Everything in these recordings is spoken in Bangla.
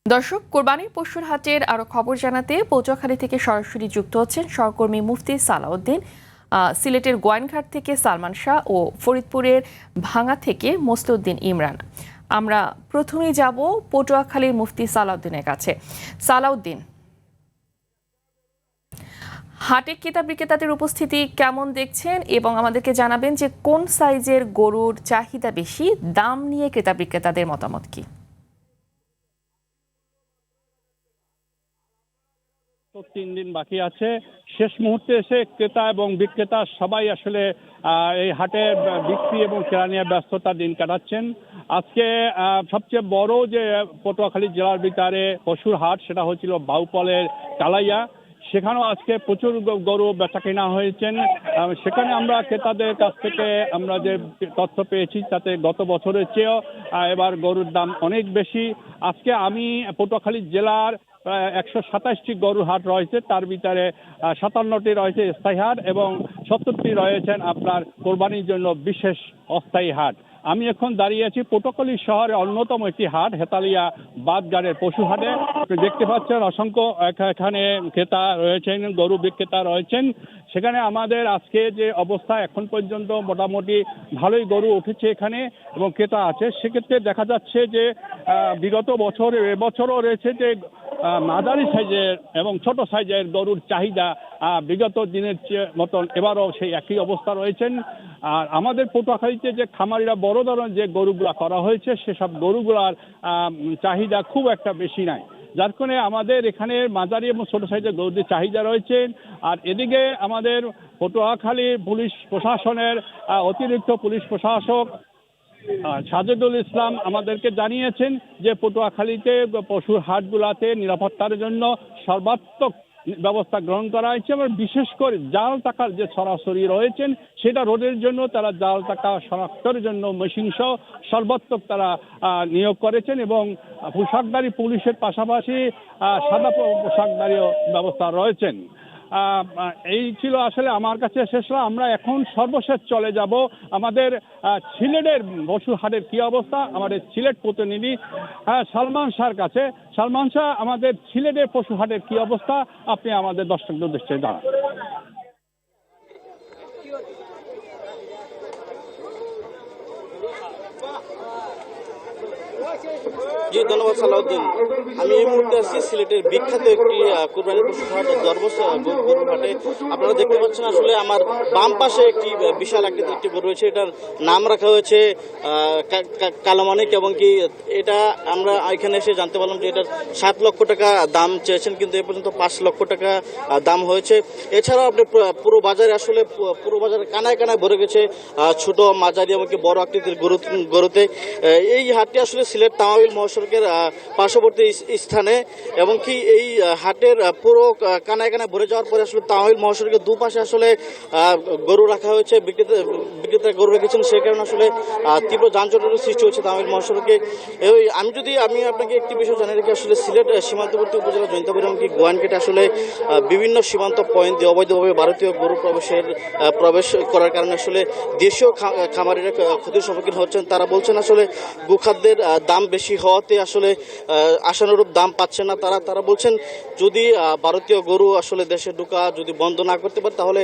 দর্শক, কোরবানির পশুর হাটের আরো খবর জানাতে পটুয়াখালী থেকে সরাসরি যুক্ত হচ্ছেন সহকর্মী মুফতি সালাউদ্দিন। সিলেটের গোয়াইনঘাট থেকে সালমান শাহ ও ফরিদপুরের ভাঙ্গা থেকে মসলিউদ্দিন ইমরান। আমরা প্রথমেই যাব পটুয়াখালীর মুফতি সালাউদ্দিনের কাছে। সালাউদ্দিন, হাটে ক্রেতা বিক্রেতাদের উপস্থিতি কেমন দেখছেন এবং আমাদেরকে জানাবেন যে কোন সাইজের গরুর চাহিদা বেশি, দাম নিয়ে ক্রেতা বিক্রেতাদের মতামত কি? তো 3 দিন বাকি আছে। শেষ মুহূর্তে এসে ক্রেতা এবং বিক্রেতা সবাই আসলে এই হাটে বিক্রি এবং কেনা নিয়ে ব্যস্ততার দিন কাটাচ্ছেন। আজকে সবচেয়ে বড় যে পটুয়াখালী জেলার ভিতরে পশুর হাট, সেটা হচ্ছিল বাউপলের কালাইয়া। সেখানেও আজকে প্রচুর গরু বেচা কেনা হয়েছেন। সেখানে আমরা ক্রেতাদের কাছ থেকে আমরা যে তথ্য পেয়েছি তাতে গত বছরের চেয়েও এবার গরুর দাম অনেক বেশি। আজকে আমি পটুয়াখালী জেলার 127টি গরুর হাট রয়েছে, তার ভিতরে 57টি রয়েছে স্থায়ী হাট এবং 70টি রয়েছেন আপনার কোরবানির জন্য বিশেষ অস্থায়ী হাট। আমি এখন দাঁড়িয়ে আছি পটুয়াখালী শহরের অন্যতম একটি হাট, হেতালিয়া বাদগাড়ের পশু হাটে। দেখতে পাচ্ছেন অসংখ্য এখানে ক্রেতা রয়েছেন, গরু বিক্রেতা রয়েছেন। সেখানে আমাদের আজকে যে অবস্থা, এখন পর্যন্ত মোটামুটি ভালোই গরু উঠেছে এখানে এবং ক্রেতা আছে। সেক্ষেত্রে দেখা যাচ্ছে যে বিগত বছর এবছরও রয়েছে যে মাঝারি সাইজের এবং ছোট সাইজের গরুর চাহিদা বিগত দিনের মতন এবারও সেই একই অবস্থা রয়েছেন। আর আমাদের পটুয়াখালীতে যে খামারিরা বড় ধরনের যে গরুগুলা করা হয়েছে, সেসব গরুগুলার চাহিদা খুব একটা বেশি নাই, যার কারণে আমাদের এখানে মাঝারি এবং ছোট সাইজের গরুদের চাহিদা রয়েছে। আর এদিকে আমাদের পটুয়াখালী পুলিশ প্রশাসনের অতিরিক্ত পুলিশ প্রশাসক সাজেদুল ইসলাম আমাদেরকে জানিয়েছেন যে পটুয়াখালীতে পশুর হাটগুলাতে নিরাপত্তার জন্য সর্বাত্মক ব্যবস্থা গ্রহণ করা হয়েছে এবং বিশেষ করে জাল টাকার যে সরাসরি রয়েছেন সেটা রোধের জন্য তারা জাল টাকা শনাক্তের জন্য মেশিন সহ সর্বাত্মক তারা নিয়োগ করেছেন এবং পোশাকধারী পুলিশের পাশাপাশি সাদা পোশাকধারীও ব্যবস্থা রয়েছেন। এই ছিল আসলে আমার কাছে শেষ। আমরা এখন সর্বশেষ চলে যাব আমাদের সিলেটের পশু হাটের কি অবস্থা, আমাদের সিলেট প্রতিনিধি সালমান শাহর কাছে। সালমান শাহ, আমাদের সিলেটের পশু হাটের কি অবস্থা আপনি আমাদের দর্শকদের উদ্দেশ্যে জানান। জি, ধন্যবাদ সালাউদ্দিন। আমি এই মুহূর্তে আছি সিলেটের বিখ্যাত একটি কুরবানি পশু হাট দরবস গরুর হাটে। আপনারা দেখতে পাচ্ছেন আসলে আমার বাম পাশে একটি বিশাল একটি গরু রয়েছে। এটার নাম রাখা হয়েছে কালোমানিক এবং কি এটা আমরা এখানে এসে জানতে পারলাম যে এটার 7 লক্ষ টাকা দাম চেয়েছেন, কিন্তু এ পর্যন্ত 5 লক্ষ টাকা দাম হয়েছে। এছাড়াও আপনি পুরো বাজারে আসলে পুরো বাজারে কানায় কানায় ভরে গেছে ছোট মাঝারি এবং কি বড় আকৃতির গরুতে। এই হাটটি আসলে সিলেট তামাবিল মহাসড়কের পার্শ্ববর্তী স্থানে এবং কি এই হাটের পুরো কানায় কানায় ভরে যাওয়ার পরে আসলে তামাবিল মহাসড়কের দুপাশে আসলে গরু রাখা হয়েছে, বিক্রেতা গরু রেখেছেন। সেই কারণে আসলে তীব্র যানজটের সৃষ্টি হচ্ছে তামাবিল মহাসড়কে। আমি আপনাকে একটি বিষয় জানিয়ে রাখি, আসলে সিলেট সীমান্তবর্তী উপজেলা জৈন্তাপুর এবং কি গোয়াইনঘাটে আসলে বিভিন্ন সীমান্ত পয়েন্ট দিয়ে অবৈধভাবে ভারতীয় গরু প্রবেশ করার কারণে আসলে দেশীয় খামারিরা ক্ষতির সম্মুখীন হচ্ছেন। তারা বলছেন আসলে গোখাদ্যের দাম বেশি হওয়াতে আসলে আশানুরূপ দাম পাচ্ছে না। তারা বলছেন যদি ভারতীয় গরু আসলে দেশে ঢোকা যদি বন্ধ না করতে পারে তাহলে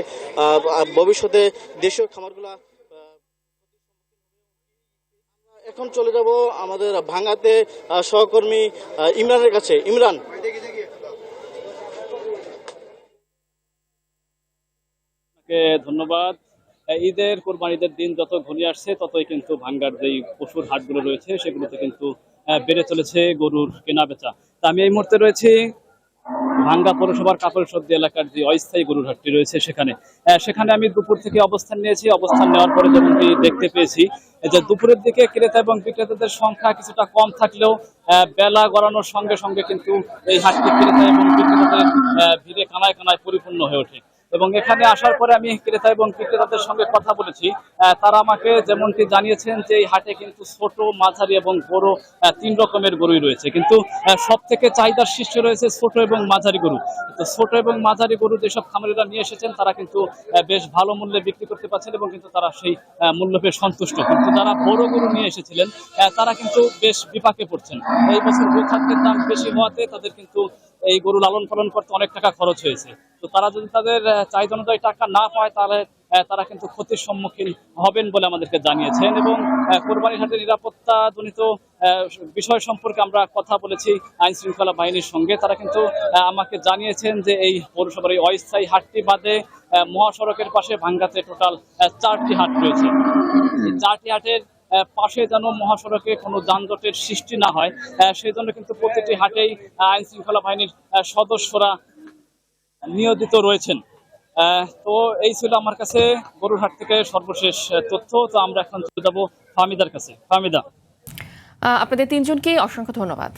ভবিষ্যতে দেশীয় খামারগুলা। এখন চলে যাব আমাদের ভাঙ্গাতে সহকর্মী ইমরানের কাছে। ইমরান, ধন্যবাদ। ঈদের কোরবানিদের দিন যত ঘনিয়ে আসছে ততই কিন্তু ভাঙ্গার যেই পশুর হাটগুলো রয়েছে সেগুলোতে কিন্তু বেড়ে চলেছে গরুর কেনা বেচা। তা আমি এই মুহূর্তে রয়েছি ভাঙ্গা পৌরসভার কাপড়সদ্দি এলাকার যে অস্থায়ী গরুর হাটটি রয়েছে সেখানে আমি দুপুর থেকে অবস্থান নিয়েছি। অবস্থান নেওয়ার পরে যেমনটি দেখতে পেয়েছি যে দুপুরের দিকে ক্রেতা এবং বিক্রেতাদের সংখ্যা কিছুটা কম থাকলেও বেলা গড়ানোর সঙ্গে সঙ্গে কিন্তু এই হাটটি ক্রেতা এবং বিক্রেতাদের ভিড়ে কানায় কানায় পরিপূর্ণ হয়ে ওঠে। এবং এখানে আসার পরে আমি ক্রেতা এবং বিক্রেতাদের সঙ্গে কথা বলেছি। তারা আমাকে যেমনটি জানিয়েছেন যে এই হাটে কিন্তু ছোট, মাঝারি এবং বড় 3 রকমের গরুই রয়েছে, কিন্তু সব থেকে চাহিদার শীর্ষে রয়েছে ছোট এবং মাঝারি গরু। তো ছোট এবং মাঝারি গরু যেসব খামারিরা নিয়ে এসেছেন তারা কিন্তু বেশ ভালো মূল্যে বিক্রি করতে পারছেন এবং কিন্তু তারা সেই মূল্য পেয়ে সন্তুষ্ট। কিন্তু যারা বড় গরু নিয়ে এসেছিলেন তারা কিন্তু বেশ বিপাকে পড়ছেন। এই বছর গোখাদ্যের দাম বেশি হওয়াতে তাদের কিন্তু এই গরু লালন পালন করতে অনেক টাকা খরচ হয়েছে। তো তারা যদি তাদের চাহিদা অনুযায়ী টাকা না পায় তাহলে তারা কিন্তু ক্ষতির সম্মুখীন হবেন বলে আমাদেরকে জানিয়েছেন। এবং কোরবানির হাটে নিরাপত্তাজনিত বিষয় সম্পর্কে আমরা কথা বলেছি আইন শৃঙ্খলা বাহিনীর সঙ্গে। তারা কিন্তু আমাকে জানিয়েছেন যে এই পৌরসভার এই অস্থায়ী হাটটি বাদে মহাসড়কের পাশে ভাঙ্গাতে টোটাল 4টি হাট রয়েছে। এই 4টি হাটের পাশে যেন মহাসড়কে কোনো যানজটের সৃষ্টি না হয়, সেই জন্য কিন্তু প্রতিটি হাটেই আইন শৃঙ্খলা বাহিনীর সদস্যরা নিয়োজিত রয়েছেন। তো এই ছিল আমার কাছে গরুর হাট থেকে সর্বশেষ তথ্য। তো আমরা এখন চলে যাবো ফাহমিদার কাছে। ফাহমিদা, আপনাদের তিনজনকেই অসংখ্য ধন্যবাদ।